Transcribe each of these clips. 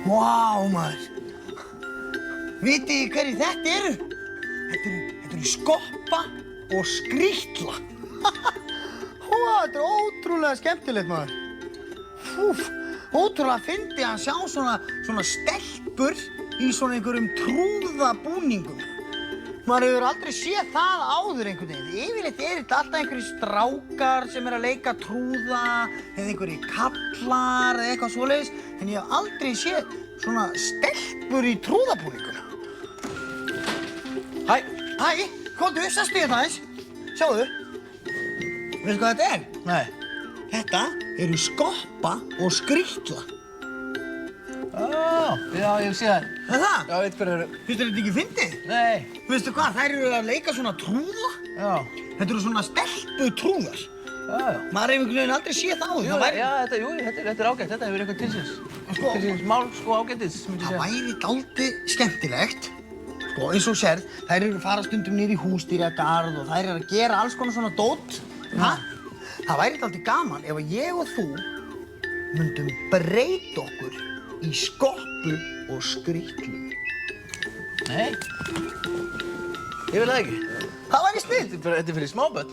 Vá, maður. Vitið þið hverjir þetta eru? Þetta eru Skoppa og Skrýtla. Þetta er ótrúlega skemmtilegt, maður. Úff, ótrúlega fyndið að sjá svona stelpur í svona einhverjum trúðabúningum. Maður hefur aldrei séð það áður einhvern veginn. Yfirleitt er þetta alltaf einhverjir strákar sem að leika trúða eða einhverjir kallar eða eitthvað svoleiðis. En ég hef aldrei séð svona stelpur í trúðabúningum. Hæ, komdu, sestu hérna aðeins. Sjáðu. Veistu hvað þetta er? Nei. Þetta eru Skoppa og Skrýtla. Já, ég sé það. Er það? Já, veit hver eru. Finnst þér þetta ekki fyndið? Nei. Veistu hvað, þær eru að leika svona trúða. Já. Þetta eru svona stelpu trúðar. Já. Maður hefur einhvern veginn aldrei séð það áður. Þetta er ágætt. Þetta hefur eitthvað tilsins. Tilsins mál, ágættis, myndi ég segja. Það væri dálítið skemmtilegt. Eins og sérð, þær eru fara stundum niður í húsdýragarð og þær eru að gera alls konar svona dót. Það væri dálítið gaman ef ég og þú myndum breyta okkur í Skoppu og Skrýtlu. Nei. Ég vil það ekki. Það væri snill. Þetta er fyrir smábörn.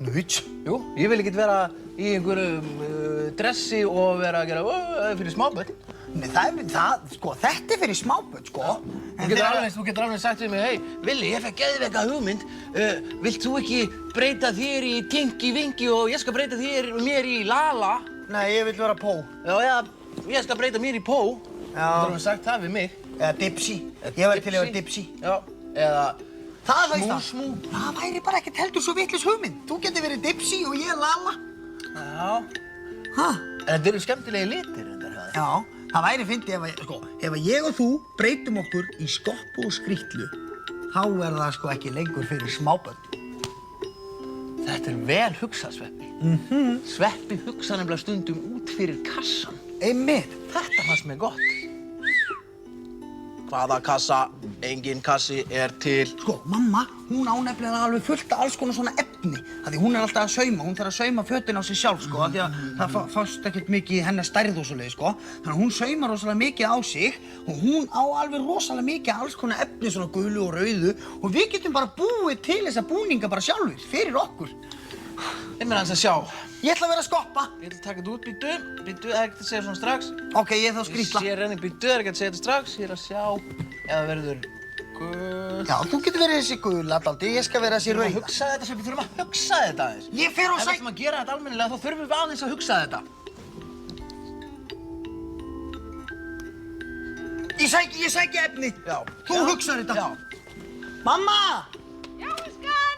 Nuts. Jú, ég vil ekkert vera í einhverju dressi og vera að gera fyrir smábörn. Nei, þetta er fyrir smábörn, sko. Þú getur alveg sagt við mig, hey, Villi, ég fekk geðveika hugmynd. Vilt þú ekki breyta þér í Tinky Winky og ég skal breyta mér í Lala? Nei, ég vil vera Pó. Já, ég skal breyta mér í Pó. Já. Þú getur alveg sagt það við mig. Eða Dipsy. Ég væri til að vera Dipsy. Já, eða Smú. Það væri bara ekkert heldur svo vitlaus hugmynd. Þú getur verið Dipsy og ég Lala. Já. En þetta eru skemmtilegi litir, reyndar. Já, það væri fyndið ef ég og þú breytum okkur í Skoppu og Skrýtlu, þá er það ekki lengur fyrir smábörn. Þetta er vel hugsað, Sveppi. Sveppi hugsa nefnilega stundum út fyrir kassan. Einmitt. Þetta fannst mér gott. Hvaða kassa? Engin kassi er til. Mamma, hún á nefnilega alveg fullt af alls konar svona efni. Því hún er alltaf að sauma, hún þarf að sauma fötin á sig sjálf, því að það fást ekkert mikið í hennar stærð og svoleiðis, Þannig að hún saumar rosalega mikið á sig og hún á alveg rosalega mikið alls konar efni, svona gulu og rauðu, og við getum bara búið til þessa búninga bara sjálfur, fyrir okkur. Ég meina hans að sjá. Ég ætla að vera Skoppa. Ég ætla að taka þetta út, býttu, það er ekkert að segja svona strax. Ok, ég er þá Skrýtla. Ég sé renni, býttu, það er ekkert að segja þetta strax. Ég er að sjá ef það verður gul. Já, þú getur verið þessi gula dálítið, ég skal vera þessi rauða. Við þurfum að hugsa þetta aðeins. Ég fer og Ef við ætlum að gera þetta almennilega, þá þurfum við aðeins að hugsa þetta. Ég sæki efni. Já. Þú hugsar þetta. Já. Mamma! Já, elskan!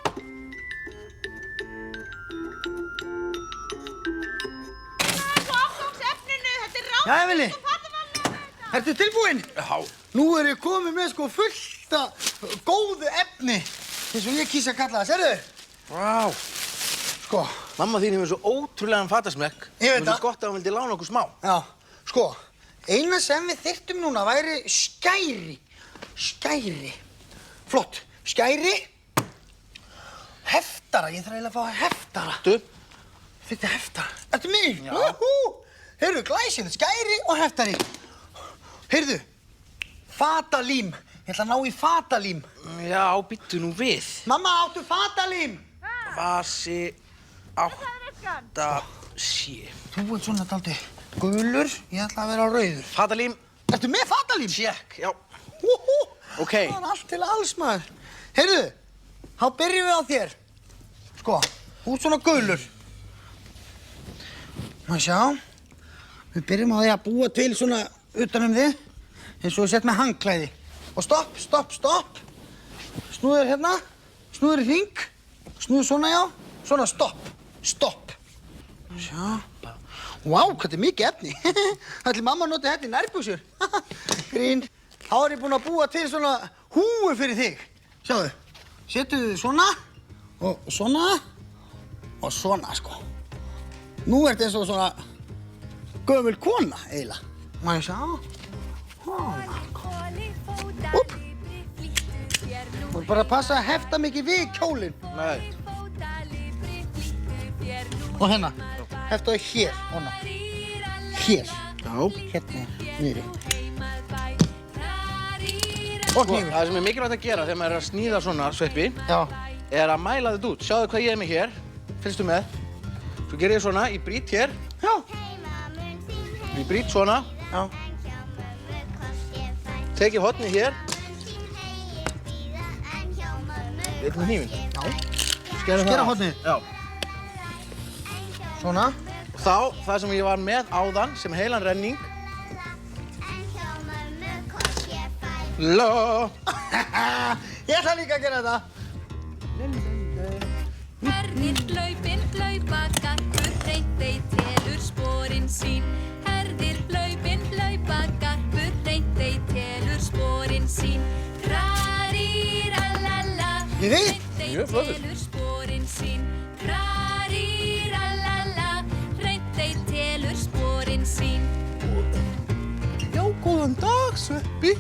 Svo afgangsefninu, þetta er rátt. Jæja, Villi. Þú fattar vel með þetta. Ertu tilbúinn? Já. Nú er ég komið með fullt af góðu efni, eins og ég kýs að kalla það. Sérðu? Vá. Mamma þín hefur svo ótrúlegan fatasmekk. Ég veit það. Það er gott að hún vildi lána okkur smá. Já, eina sem við þyrftum núna væri skæri. Skæri. Flott. Skæri. Heftara. Ég þarf eiginlega að fá heftara. Þetta er heftara. Ertu mig? Já. Heyrðu, glæsilegt. Skæri og heftari. Heyrðu, fatalím. Ég ætla að ná í fatalím. Já, býttu nú við. Mamma, áttu fatalím? Vasi 8 sé. Þú ert svona dálítið gulur, ég ætla að vera rauður. Fatalím. Ertu með fatalím? Check, já. Ok. Það er allt til alls, maður. Heyrðu, þá byrjum við á þér. Þú ert svona gulur. Má sjá. Við byrjum á því að búa til svona utan þig, eins og við setjum með handklæði. Og stopp. Snúður hérna, snúður í hring, snúður svona, já. Svona, stopp. Sjá. Vá, hvað þetta er mikið efni. Ætli mamma noti hérna í nærbuxur. Grín. Þá er ég búinn að búa til svona húfu fyrir þig. Sjáðu, setu svona og svona, Nú ertu eins og svona gömul kona, eiginlega. Má ég sjá? Upp. Þú er bara að passa að hefta mikið við kjólinn. Nei. Og heftaðu hér, Hér. Já. Hérna niðri. Og hnífur. Það sem er mikilvægt að gera þegar maður að sníða svona sveppi Já. að mæla þetta út. Sjáðu hvað ég með hér. Fylgstu með. Svo ger ég svona, ég brýt hér. Já. Ég brýt svona. Já. Tek ég hornið hér. Þetta með hnífinn. Já. Skera Skera hornið. Já. Svona. Og þá, það sem ég var með áðan, sem heilan renning. Ló. Ég ætla líka að gera þetta. Herðir hlaupin, hlaupagarpur, reyndey telur sporin sín. Herðir hlaupin, hlaupagarpur, reyndey telur sporin sín. Raríralalala, Ég veit. reyndey Mjög flottur. telur sporin sín. Raríralalala, reyndey telur sporin sín. Já, góðan dag, sveppi.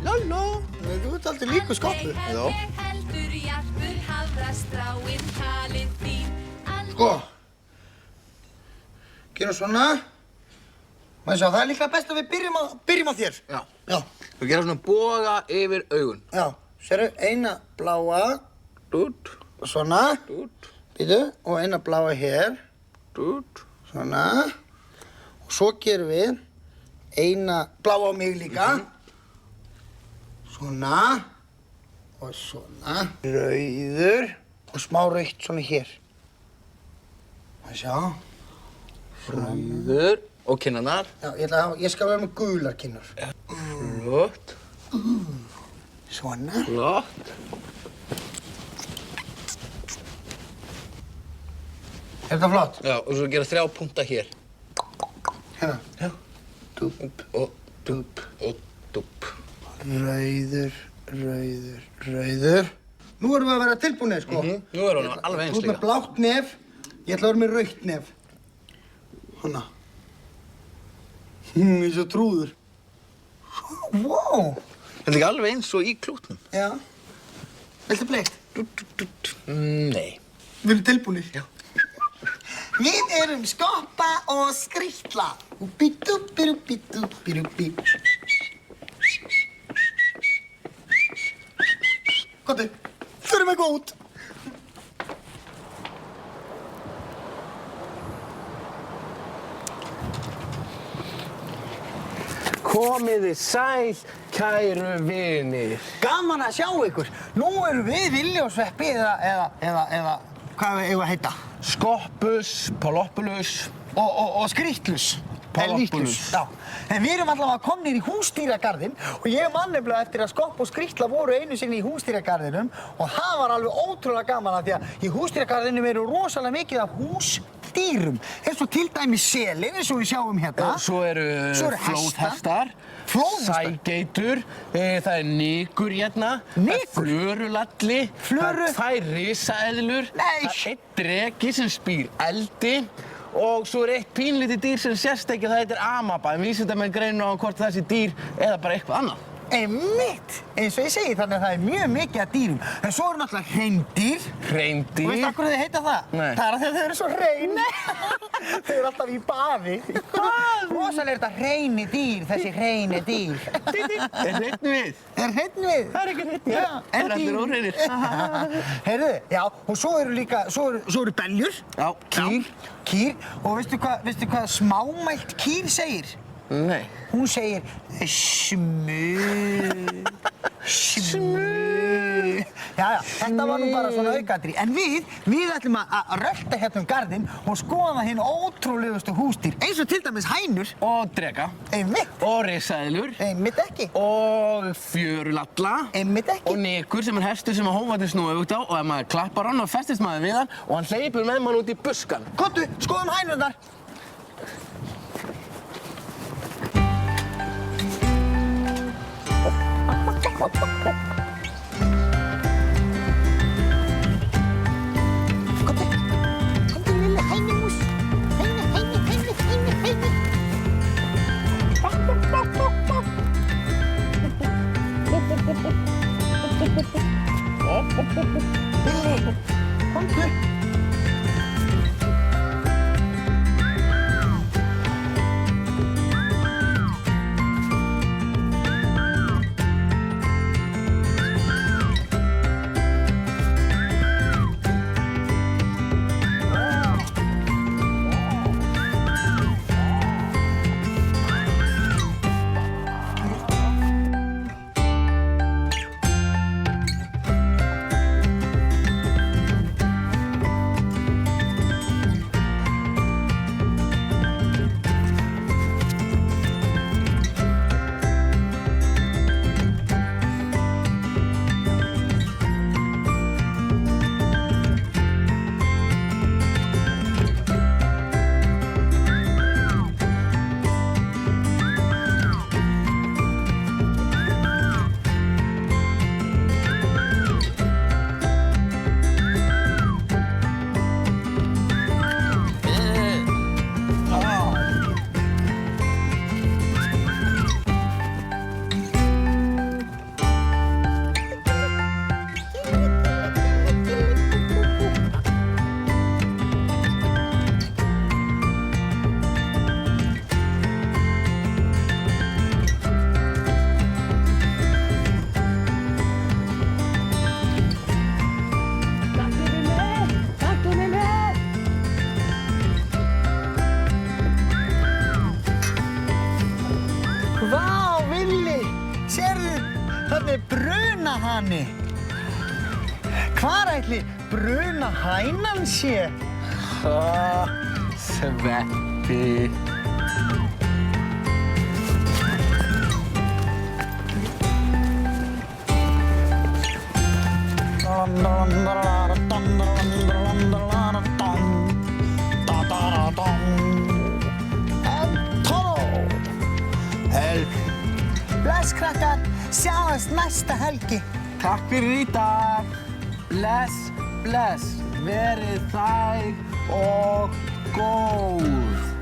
Lalló. Þú ert aldrei líka skoppu. Já. Heldur jarpur, hafrastráin, talið þín. Sko. Gerum svona. Má ég sjá, það er líklega best að við byrjum á þér. Já. Já. Þú gera svona boga yfir augun. Já. Sérðu, eina bláa. Dút, Svona. dút, Býtu. Og eina bláa hér. dút. Svona. Og svo gerum við eina bláa á mig líka. Svona. Og svona. Rauður. Og smá rautt svona hér. Má ég sjá. Rauður. Og kinnarnar. Já, ég skal vera með gular kinnar. Flott. Svona. Flott. Er þetta flott? Já, og svo gera 3 punkta hér. Hérna. Já. Dúpp. Og dúpp og dúpp. Rauður, rauður, rauður. Nú erum við að vera tilbúinir, sko. Nú er hún alveg eins Þú ert með líka. blátt nef, ég ætla að vera með rautt nef. Hanna. Ég er svo trúður. Wow. Þetta er ekki alveg eins og í klútnum. Já. Viltu bleikt? Nei. Við erum tilbúinir. Já. Við erum skoppa og skrýtla. Úbbi-dúbbi-dúbbi-dúbbi-dúbbi. Komdu, förum við eitthvað út. Komiði sæl, kæru vinir. Gaman að sjá ykkur. Nú erum við Villi og Sveppi eða hvað við eigum að heita? Skoppus, Poloppulus. Og skrýtlus. Poloppulus. Já. En við erum allavega komnir í húsdýragarðinn og ég man nefnilega eftir að Skopp og Skrýtla voru einu sinni í húsdýragarðinum og það var alveg ótrúlega gaman af því að í húsdýragarðinum eru rosalega mikið af húsdýrum. Eins og til dæmis selir, eins og við sjáum hérna. Svo eru flóðhestar. Flóðhestar? Sægeitur, það er nykur hérna. Nykur? Það er flurulalli. Flöru? Það er 2 risaeðlur. Nei. Það er 1 dreki sem spýr eldi. Og svo er 1 pínlítið dýr sem sést ekki, það heitir amaba. En vísindamenn greinir á hvort það sé dýr eða bara eitthvað annað. Einmitt, eins og ég segi, þannig að það er mjög mikið af dýrum. En svo eru náttúrulega hreindýr. Hreindýr. Og veistu af hverju þau heita það? Nei. Það er af því að þau eru svo hrein. Þau eru alltaf í baði. Rosalega er þetta hreini dýr, þessi hreini dýr. Er hreinn við? Er hreinn við? Það er ekki hreinn, já. Það er allir óhreinir. Heyrðu, já, og svo eru líka, svo eru beljur. Já, kýr. Kýr, og veistu hvað smámælt kýr segir? Nei. Hún segir smu. Já, þetta var nú bara svona aukadri. En við ætlum að rölta hérna garðinn og skoða hinn ótrúlegustu húsdýr. Eins og til dæmis hænur. Og dreka. Einmitt. Og risaeðlur. Einmitt ekki. Og fjörulalla. Einmitt ekki. Og nykur sem er hestur sem hófarnir snúa aukt á og ef maður klappar hann og festist maður við hann og hann hleypur með mann út í buskan. Komdu, skoðum hænurnar. Komdu, lille hænumús. Hæni. Billi, komdu. hvernig brunahani? Hvar ætli brunahænan sé? Sveppi. Bless, krakkar. Sjáumst næsta helgi. Takk fyrir í dag. Bless, bless. Verið þæg og góð.